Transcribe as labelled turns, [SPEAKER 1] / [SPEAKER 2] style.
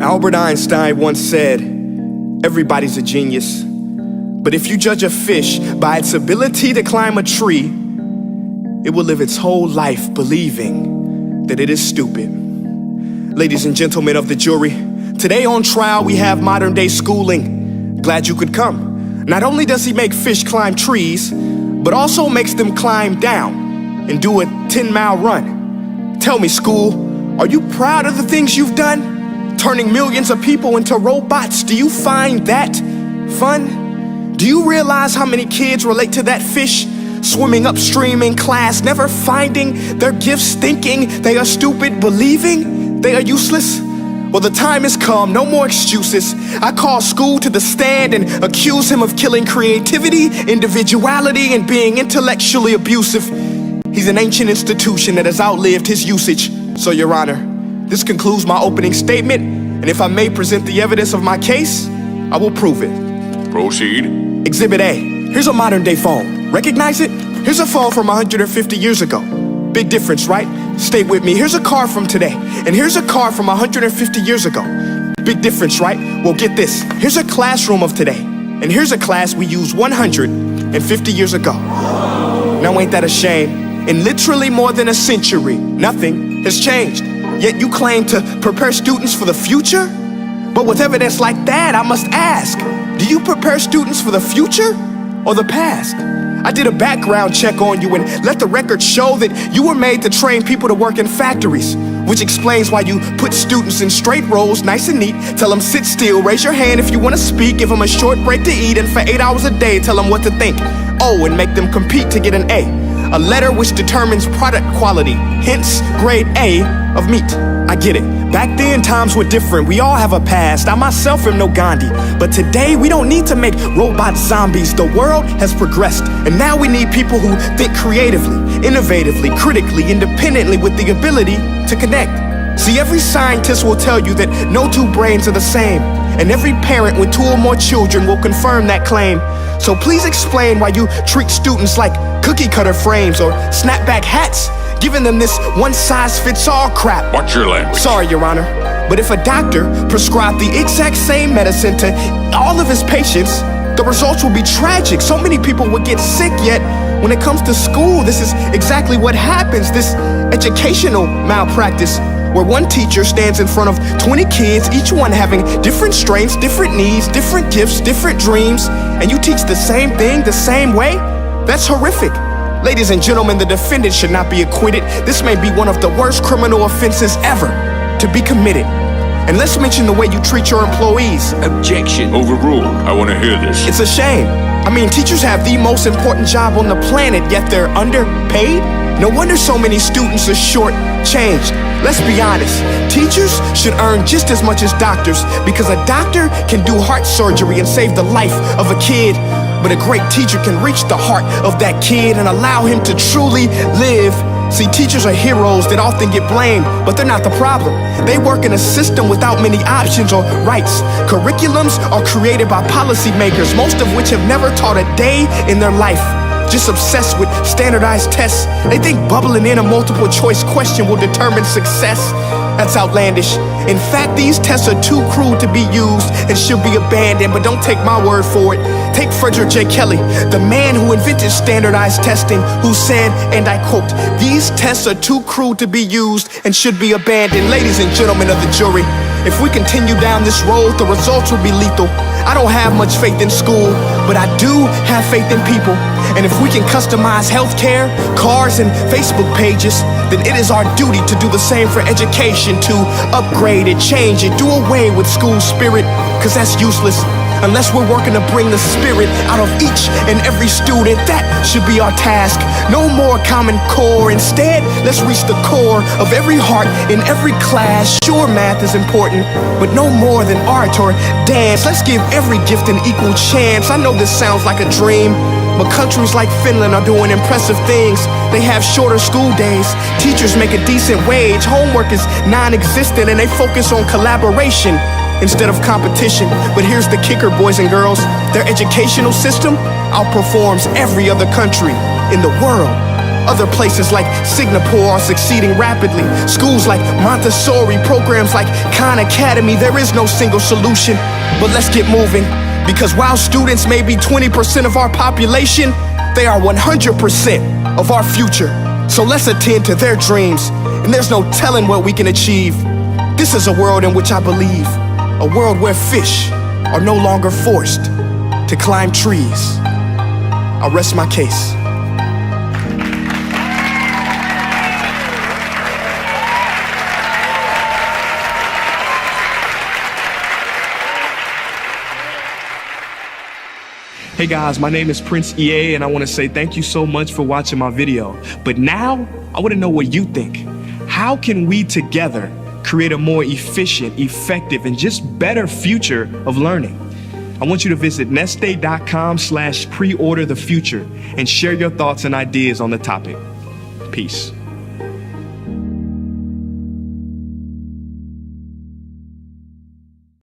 [SPEAKER 1] Albert Einstein once said, everybody's a genius. But if you judge a fish by its ability to climb a tree, it will live its whole life believing that it is stupid. Ladies and gentlemen of the jury, today on trial we have modern day schooling. Glad you could come. Not only does he make fish climb trees, but also makes them climb down and do a 10-mile run. Tell me, school, are you proud of the things you've done? Turning millions of people into robots, do you find that fun? Do you realize how many kids relate to that fish swimming upstream in class, never finding their gifts, thinking they are stupid, believing they are useless? Well, the time has come, no more excuses. I call school to the stand and accuse him of killing creativity, individuality, and being intellectually abusive. He's an ancient institution that has outlived his usage. So, Your Honor, this concludes my opening statement, and if I may present the evidence of my case, I will prove it.
[SPEAKER 2] Proceed.
[SPEAKER 1] Exhibit A. Here's a modern day phone. Recognize it? Here's a phone from 150 years ago. Big difference, right? Stay with me. Here's a car from today, and here's a car from 150 years ago. Big difference, right? Well, get this. Here's a classroom of today, and here's a class we used 150 years ago. Now ain't that a shame? In literally more than a century, nothing has changed. Yet you claim to prepare students for the future? But with evidence like that, I must ask, do you prepare students for the future or the past? I did a background check on you and let the record show that you were made to train people to work in factories, which explains why you put students in straight rows, nice and neat, tell them sit still, raise your hand if you want to speak, give them a short break to eat, and for 8 hours a day, tell them what to think. Oh, and make them compete to get an A letter which determines product quality, hence grade A of meat. I get it. Back then, times were different. We all have a past. I myself am no Gandhi. But today, we don't need to make robot zombies. The world has progressed. And now we need people who think creatively, innovatively, critically, independently, with the ability to connect. See, every scientist will tell you that no two brains are the same. And every parent with 2 or more children will confirm that claim. So please explain why you treat students like cookie cutter frames or snapback hats, giving them this one-size-fits-all crap.
[SPEAKER 2] Watch your language.
[SPEAKER 1] Sorry, Your Honor, but if a doctor prescribed the exact same medicine to all of his patients, the results will be tragic. So many people would get sick, yet when it comes to school, this is exactly what happens, this educational malpractice, where one teacher stands in front of 20 kids, each one having different strengths, different needs, different gifts, different dreams, and you teach the same thing the same way? That's horrific. Ladies and gentlemen, the defendant should not be acquitted. This may be one of the worst criminal offenses ever to be committed. And let's mention the way you treat your employees.
[SPEAKER 2] Objection. Overruled. I want to hear this.
[SPEAKER 1] It's a shame. I mean, teachers have the most important job on the planet, yet they're underpaid? No wonder so many students are short-changed. Let's be honest, teachers should earn just as much as doctors, because a doctor can do heart surgery and save the life of a kid, but a great teacher can reach the heart of that kid and allow him to truly live. See, teachers are heroes that often get blamed, but they're not the problem. They work in a system without many options or rights. Curriculums are created by policymakers, most of which have never taught a day in their life. Just obsessed with standardized tests. They think bubbling in a multiple choice question will determine success. That's outlandish. In fact, these tests are too cruel to be used and should be abandoned, but don't take my word for it. Take Frederick J. Kelly, the man who invented standardized testing, who said, and I quote, "These tests are too cruel to be used and should be abandoned." Ladies and gentlemen of the jury, if we continue down this road, the results will be lethal. I don't have much faith in school, but I do have faith in people. And if we can customize healthcare, cars, and Facebook pages, then it is our duty to do the same for education, to upgrade it, change it, do away with school spirit, because that's useless. Unless we're working to bring the spirit out of each and every student, that should be our task. No more Common Core. Instead, let's reach the core of every heart in every class. Sure, math is important, but no more than art or dance. Let's give every gift an equal chance. I know this sounds like a dream, but countries like Finland are doing impressive things. They have shorter school days, teachers make a decent wage, homework is non-existent, and they focus on collaboration instead of competition. But here's the kicker, boys and girls. Their educational system outperforms every other country in the world. Other places like Singapore are succeeding rapidly. Schools like Montessori, programs like Khan Academy, there is no single solution. But let's get moving, because while students may be 20% of our population, they are 100% of our future. So let's attend to their dreams, and there's no telling what we can achieve. This is a world in which I believe, a world where fish are no longer forced to climb trees. I'll rest my case. Hey guys, my name is Prince EA, and I want to say thank you so much for watching my video. But now, I want to know what you think. How can we together create a more efficient, effective, and just better future of learning? I want you to visit nestday.com/preorder the future and share your thoughts and ideas on the topic. Peace.